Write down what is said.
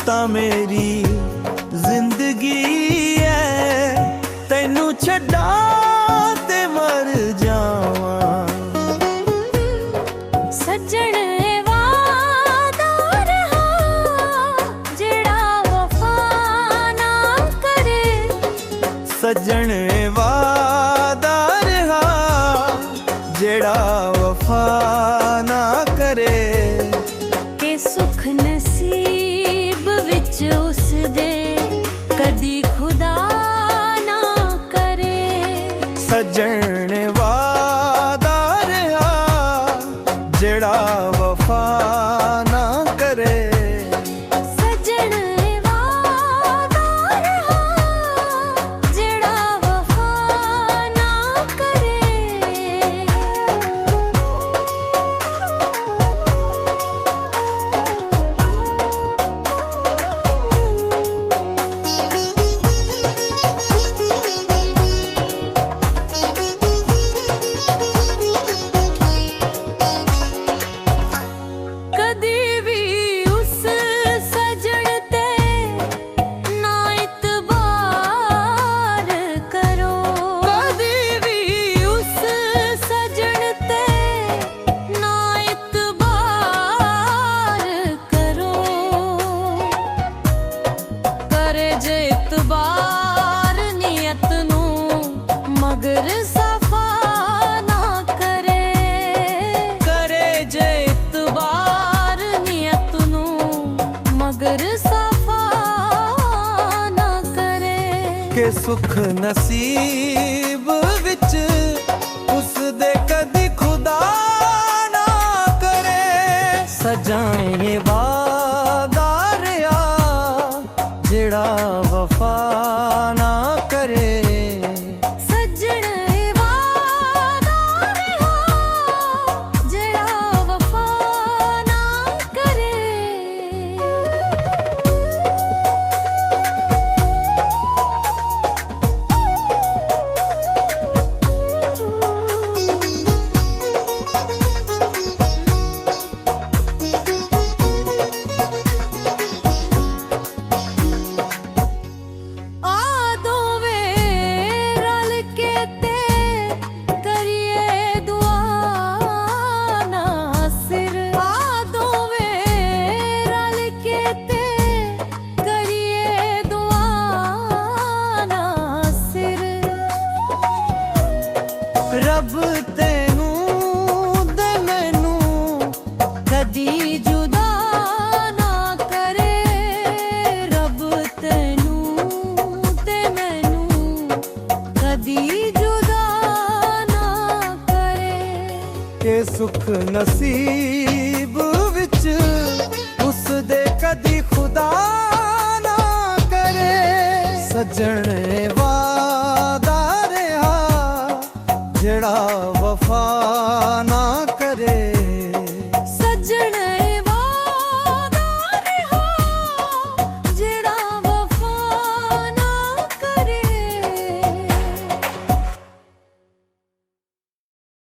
तां मेरी जिंदगी है, तैनू छड्डा ते मर जावां। सज्जण वादा रहा जेड़ा वफा ना करे, सज्जण वादा रहा जेड़ा वफा ना करे। के सुख नसीब विच उस दे कदी खुदा ना करे। सज्जण वादा रहा जेड़ा वफा ना करे। सज्जण वादा रहा जेड़ा वफा ना करे। कदी भी उस सजण ते ना इतबार करो, कदी भी उस सजण ते ना इतबार करो। करे जे इतबार नियत नू मगर सफा ना करे। करे जे इतबार नियत नू मगर सफा ना करे। के सुख नसीब विच उस दे कदी खुदा ना करे। सजाए वादा रहा जेड़ा वफा ना करे। सज्जण वादा रहा जेड़ा वफा ना करे। आ दोवे रल के ते करिए दुआ नासिर। आ दोवे रल के ते करिए दुआ नासिर। रब तैनू ते मैनू कदी जुदा ना करे। रब तैनू ते मैनू कदी जुदा ना करे। के सुख नसीब विच उस दे कदी खुदा ना करे। सज्जण